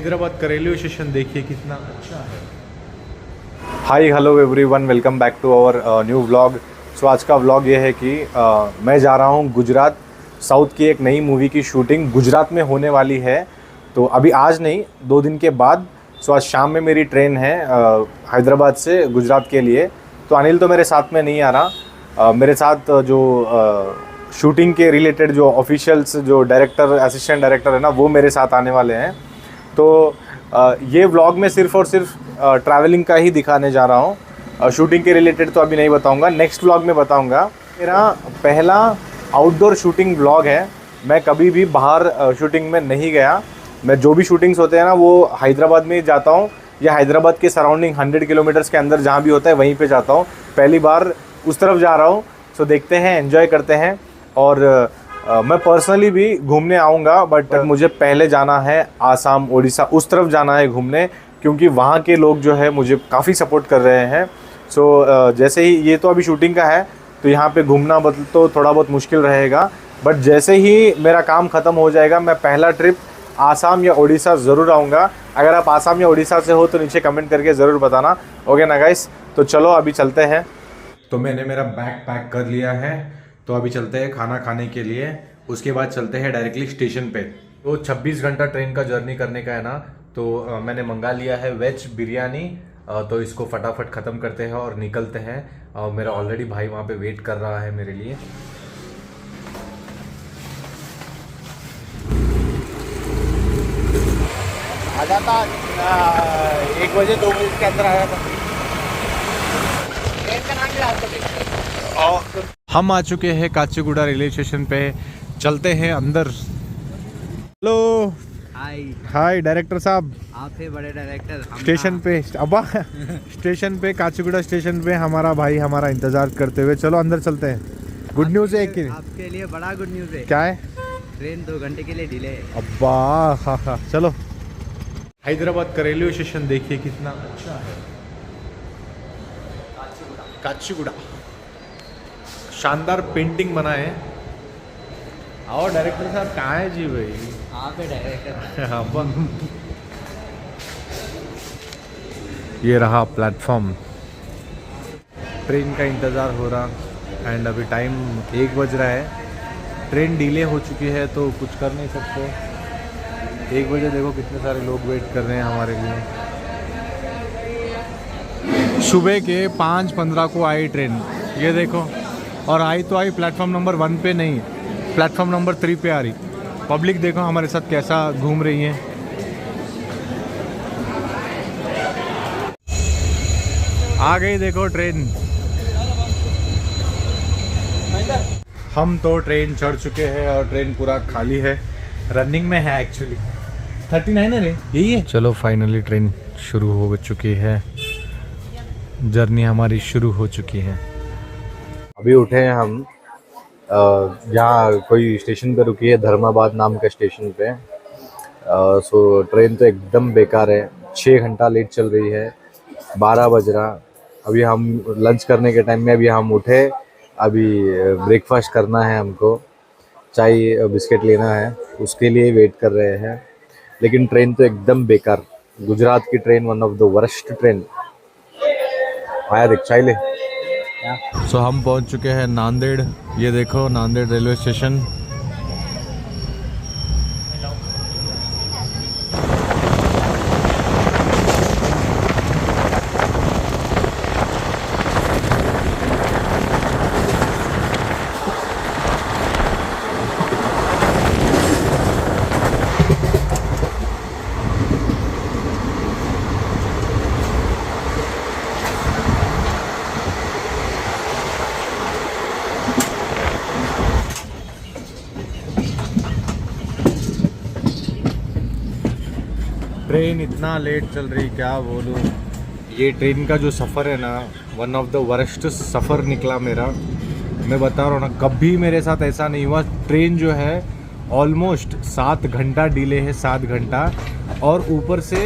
हैदराबाद का railway station देखिए कितना अच्छा है। Hi hello everyone, welcome back to our new vlog. So आज का व्लॉग ये है कि मैं जा रहा हूँ गुजरात। साउथ की एक नई मूवी की शूटिंग गुजरात में होने वाली है। तो अभी आज नहीं, 2 दिन के बाद। सो आज शाम में मेरी ट्रेन है हैदराबाद से गुजरात के लिए। तो अनिल तो मेरे साथ में नहीं आ रहा। मेरे साथ जो शूटिंग के रिलेटेड जो ऑफिशियल्स, जो डायरेक्टर, असिस्टेंट डायरेक्टर है ना, वो मेरे साथ आने वाले हैं। तो ये व्लॉग में सिर्फ़ और सिर्फ ट्रैवलिंग का ही दिखाने जा रहा हूँ। शूटिंग के रिलेटेड तो अभी नहीं बताऊँगा, नेक्स्ट व्लॉग में बताऊँगा। मेरा पहला आउटडोर शूटिंग व्लॉग है। मैं कभी भी बाहर शूटिंग में नहीं गया। मैं जो भी शूटिंग्स होते हैं ना, वो हैदराबाद में ही जाता हूँ या हैदराबाद के सराउंडिंग 100 किलोमीटर्स के अंदर जहाँ भी होता है वहीं पे जाता हूँ। पहली बार उस तरफ जा रहा हूँ। सो देखते हैं, एंजॉय करते हैं। और मैं पर्सनली भी घूमने आऊँगा, बट मुझे पहले जाना है आसाम, उड़ीसा, उस तरफ जाना है घूमने, क्योंकि वहाँ के लोग जो है मुझे काफ़ी सपोर्ट कर रहे हैं। सो जैसे ही ये तो अभी शूटिंग का है, तो यहाँ पे घूमना तो थोड़ा बहुत मुश्किल रहेगा। बट जैसे ही मेरा काम ख़त्म हो जाएगा, मैं पहला ट्रिप आसाम या उड़ीसा ज़रूर आऊँगा। अगर आप आसाम या उड़ीसा से हो तो नीचे कमेंट करके ज़रूर बताना। ओके ना गाइस, तो चलो अभी चलते हैं। तो मैंने मेरा बैग पैक कर लिया है, तो अभी चलते हैं खाना खाने के लिए। उसके बाद चलते हैं डायरेक्टली स्टेशन पे। तो 26 घंटा ट्रेन का जर्नी करने का है ना, तो मैंने मंगा लिया है वेज बिरयानी। तो इसको फटाफट ख़त्म करते हैं और निकलते हैं। मेरा ऑलरेडी भाई वहाँ पे वेट कर रहा है मेरे लिए। आ जाता 1 बजे 2 बजे के अंदर आया था। ट्रेन का नाम क्या है? हम आ चुके हैं काचीगुड़ा रेलवे स्टेशन पे। चलते हैं अंदर। हेलो, हाय। हाय डायरेक्टर साहब। आप थे बड़े डायरेक्टर। स्टेशन पे अब्बा स्टेशन पे, काचीगुड़ा स्टेशन पे हमारा भाई हमारा इंतजार करते हुए। चलो अंदर चलते हैं। गुड न्यूज़ है कि आपके लिए बड़ा गुड न्यूज़ है। क्या है? ट्रेन 2 घंटे के लिए डिले है। अब्बा हाँ हाँ, चलो। हैदराबाद का रेलवे स्टेशन देखिए कितना अच्छा है। काचीगुड़ा शानदार पेंटिंग बना है। आओ डायरेक्टर साहब, कहाँ है जी भाई? आप है डायरेक्टर। हाँ, ये रहा प्लेटफॉर्म। ट्रेन का इंतज़ार हो रहा एंड अभी टाइम 1 बज रहा है। ट्रेन डिले हो चुकी है तो कुछ कर नहीं सकते। 1 बजे देखो कितने सारे लोग वेट कर रहे हैं हमारे लिए। सुबह के 5:15 को आई ट्रेन, ये देखो। और आई तो आई प्लेटफॉर्म नंबर 1 पे नहीं, प्लेटफॉर्म नंबर 3 पे आ रही। पब्लिक देखो हमारे साथ कैसा घूम रही है। आ गई देखो ट्रेन। हम तो ट्रेन चढ़ चुके हैं और ट्रेन पूरा खाली है, रनिंग में है एक्चुअली। 39 है रे, यही है। चलो फाइनली ट्रेन शुरू हो चुकी है, जर्नी हमारी शुरू हो चुकी है। अभी उठे हैं हम, यहाँ कोई स्टेशन पे रुकी है, धर्माबाद नाम का स्टेशन पे। सो ट्रेन तो एकदम बेकार है, 6 घंटा लेट चल रही है। 12 बज रहा। अभी हम लंच करने के टाइम में अभी हम उठे। अभी ब्रेकफास्ट करना है हमको, चाय बिस्किट लेना है, उसके लिए वेट कर रहे हैं। लेकिन ट्रेन तो एकदम बेकार। गुजरात की train one of the worst train. आया देख, चाय ले। सो हम पहुंच चुके हैं नांदेड़। ये देखो नांदेड़ रेलवे स्टेशन। ट्रेन इतना लेट चल रही, क्या बोलूँ। ये ट्रेन का जो सफ़र है ना, वन ऑफ द वर्स्ट सफ़र निकला मेरा। मैं बता रहा हूँ ना, कभी मेरे साथ ऐसा नहीं हुआ। ट्रेन जो है ऑलमोस्ट 7 घंटा डिले है, 7 घंटा। और ऊपर से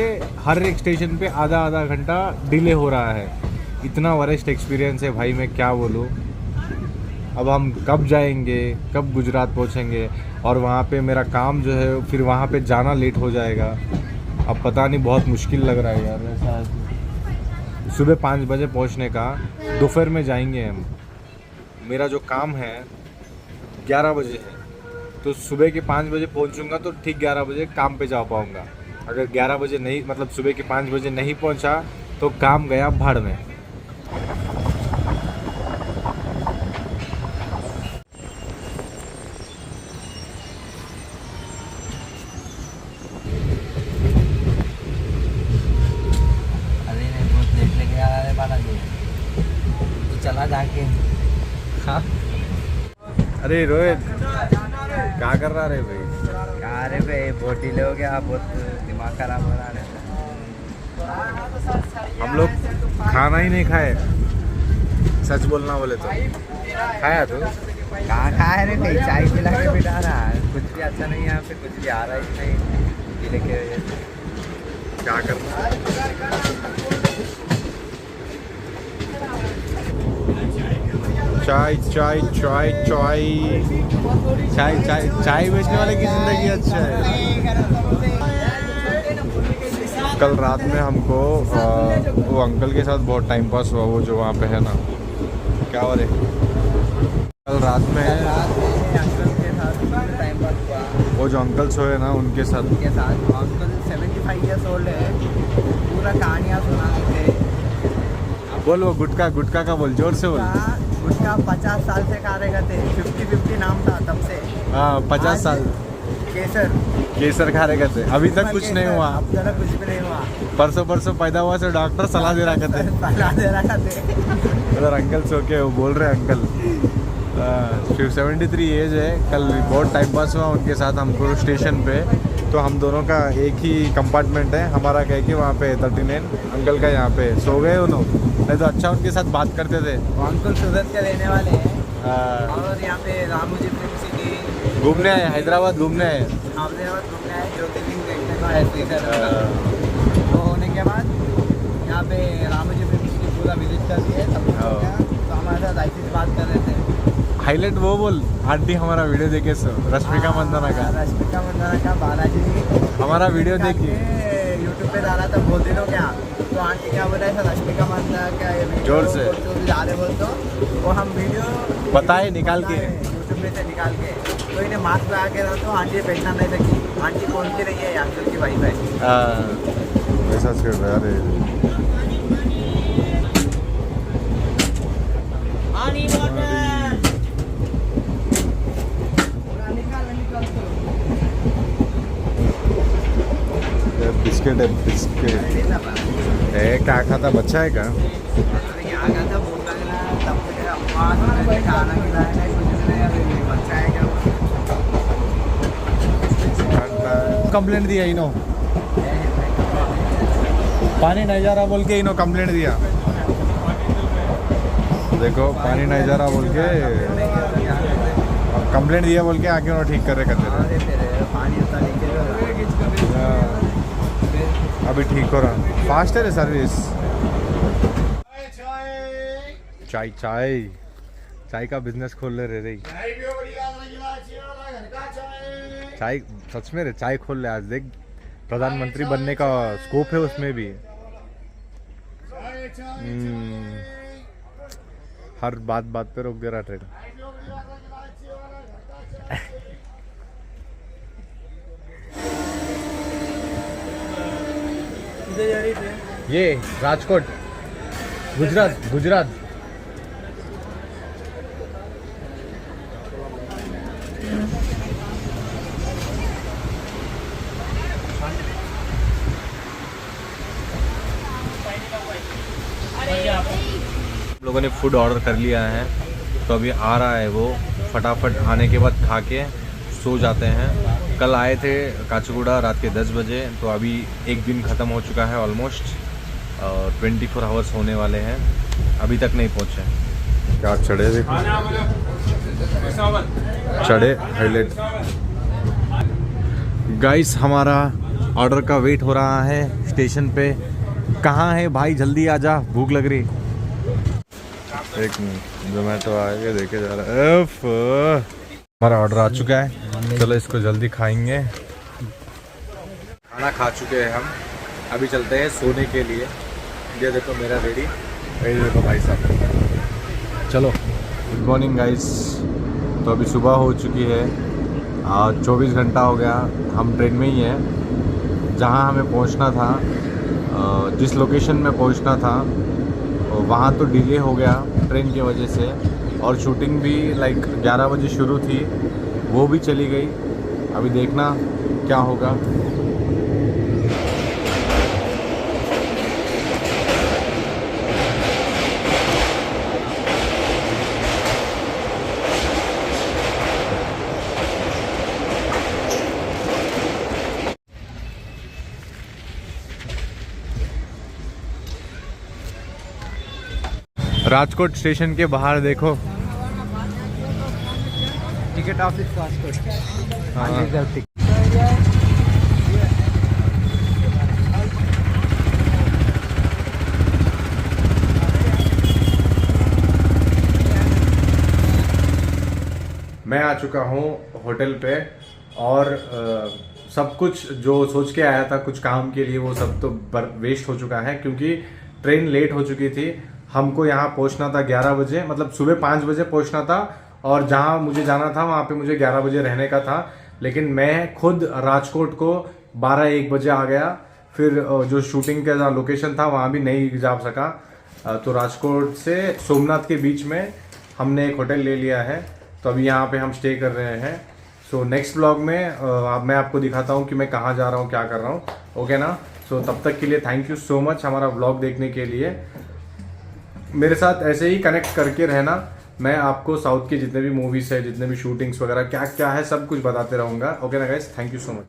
हर एक स्टेशन पे आधा आधा घंटा डिले हो रहा है। इतना वर्स्ट एक्सपीरियंस है भाई, मैं क्या बोलूँ। अब हम कब जाएंगे, कब गुजरात पहुँचेंगे, और वहाँ पे मेरा काम जो है फिर वहाँ पे जाना लेट हो जाएगा। अब पता नहीं, बहुत मुश्किल लग रहा है यार ऐसा। सुबह 5 बजे पहुंचने का, दोपहर में जाएंगे हम। मेरा जो काम है 11 बजे है, तो सुबह के 5 बजे पहुंचूंगा तो ठीक 11 बजे काम पे जा पाऊंगा। अगर 11 बजे नहीं, मतलब सुबह के 5 बजे नहीं पहुंचा तो काम गया भाड़ में। अरे नहीं बहुत लेट लेके आ रहा है बालाजी, तो चला जाके। हाँ अरे रोहित, क्या कर रहा रे भाई? क्या रे भाई, बहुत डिले हो गया, बहुत दिमाग खराब हो रहा है। हम लोग खाना ही नहीं खाए, सच बोलना बोले तो। खाया तो कहाँ खाए रे भाई, चाय पिला के बिठा रहा है, कुछ भी अच्छा नहीं है यहाँ पे, कुछ भी आ रहा ही नहीं डिले के वजह से। क्या करना। चाय चाय चाय चाय चाय चाय चाय बेचने वाले की जिंदगी अच्छा है। कल रात में हमको वो अंकल के साथ बहुत टाइम पास हुआ, वो जो वहाँ पे है ना, क्या हो रहे, कल रात में अंकल के साथ टाइम पास हुआ। वो जो अंकल सोए ना उनके साथ अंकल 75 ईयर्स ओल्ड है, पूरा कहानियाँ सुनाते थे। बोल, वो गुटका गुटका का बोल, जोर से बोल। उसका 50 साल से कार्य करते, 50-50 नाम था तब से। हाँ 50 साल केसर केसर खा रहे करते, अभी तक कुछ नहीं हुआ। अब तक कुछ भी नहीं हुआ। परसों पैदा हुआ से डॉक्टर सलाह दे रहा करते। सलाह दे रहा करते। उधर अंकल सो के वो बोल रहे अंकल 73 एज है। कल बहुत टाइम पास हुआ उनके साथ हमको स्टेशन पे, तो हम दोनों का एक ही कंपार्टमेंट है, हमारा कह के वहाँ पे 39 अंकल का यहाँ पे सो गए उन्होंने, नहीं तो अच्छा उनके साथ बात करते थे। वो अंकल सूरत के रहने वाले हैं और यहाँ पे रामोजी फिल्म सिटी घूमने आए, हैदराबाद घूमने आए। हैदराबाद घूमने आए, ज्योतिर्लिंग देखने को है श्रीधर। वो होने के बाद यहाँ पे रामोजी फिल्म सिटी पूरा विजिट कर दिए, सब कुछ हो गया। तो हमारे साथ ऐसी से बात कर रहे थे। हाईलाइट वो बोल, आंटी हमारा वीडियो देखे सो, रश्मिका मंदाना का, रश्मिका मंदाना का बालाजी हमारा वीडियो देखिए। यूट्यूब पे डाला था बहुत दिनों क्या, तो आंटी क्या बोला है, रश्मिका मंदाना का ये वीडियो जोर से जा रहे बोल, तो वो हम वीडियो बताए निकाल के यूट्यूब पे से निकाल के, तो इन्हें मास्क लगा के रहा, तो आंटी पहचान नहीं सकी। आंटी कौन की रही है, अंकल की वाइफ है। वैसा कर रहा है। बिस्किट है बिस्किट। क्या खाता, बच्चा है क्या? यहाँ का था भूख लगना, तब से अम्मा खाना खिलाया है, कुछ नहीं, अभी बच्चा है क्या। कंप्लेंट दिया इनो, पानी नहीं जा रहा बोल के इनो कंप्लेंट दिया। देखो पानी नहीं जा रहा बोल के कंप्लेंट दिया, बोल के आके उन्होंने ठीक कर रहे अभी ठीक हो रहा, फास्ट है रे सर्विस। चाय चाय चाय का बिजनेस खोल ले रे। चाय सच में रे, चाय खोल ले आज, देख प्रधानमंत्री बनने का स्कोप है उसमें भी। हर बात पे रोक दे रहा ट्रेन। ये राजकोट, गुजरात। लोगों ने फूड ऑर्डर कर लिया है, तो अभी आ रहा है वो, फटाफट आने के बाद खा के सो जाते हैं। कल आए थे काचीगुड़ा रात के 10 बजे, तो अभी एक दिन ख़त्म हो चुका है ऑलमोस्ट, और 24 आवर्स होने वाले हैं, अभी तक नहीं पहुँचे। क्या चढ़े देखो, चढ़े हाईलाइट। गाइस हमारा ऑर्डर का वेट हो रहा है स्टेशन पे। कहाँ है भाई, जल्दी आजा, भूख लग रही। एक मिनट, जोमेटो आएगा, देखे जा रहा है। हमारा ऑर्डर आ चुका है, चलो इसको जल्दी खाएंगे। खाना खा चुके हैं हम, अभी चलते हैं सोने के लिए। ये देखो मेरा रेडी, ये देखो भाई साहब, चलो। Good morning guys. तो अभी सुबह हो चुकी है, 24 घंटा हो गया, हम ट्रेन में ही हैं। जहाँ हमें पहुँचना था, जिस लोकेशन में पहुँचना था वहाँ तो डिले हो गया ट्रेन की वजह से, और शूटिंग भी लाइक 11 बजे शुरू थी, वो भी चली गई। अभी देखना क्या होगा। राजकोट स्टेशन के बाहर देखो, टिकट ऑफिस राजकोट। हाँ। मैं आ चुका हूँ होटल पे, और सब कुछ जो सोच के आया था कुछ काम के लिए वो सब तो वेस्ट हो चुका है, क्योंकि ट्रेन लेट हो चुकी थी। हमको यहाँ पहुँचना था 11 बजे, मतलब सुबह 5 बजे पहुँचना था, और जहाँ मुझे जाना था वहाँ पे मुझे 11 बजे रहने का था। लेकिन मैं खुद राजकोट को 12-1 बजे आ गया, फिर जो शूटिंग का लोकेशन था वहाँ भी नहीं जा सका। तो राजकोट से सोमनाथ के बीच में हमने एक होटल ले लिया है, तो अभी यहाँ पे हम स्टे कर रहे हैं। सो नेक्स्ट ब्लॉग में मैं आपको दिखाता हूँ कि मैं कहाँ जा रहा हूँ, क्या कर रहा हूँ, ओके ना। सो तब तक के लिए थैंक यू सो मच हमारा ब्लॉग देखने के लिए। मेरे साथ ऐसे ही कनेक्ट करके रहना। मैं आपको साउथ के जितने भी मूवीज़ है, जितने भी शूटिंग्स वगैरह क्या क्या है, सब कुछ बताते रहूँगा, ओके ना guys. Thank you so much.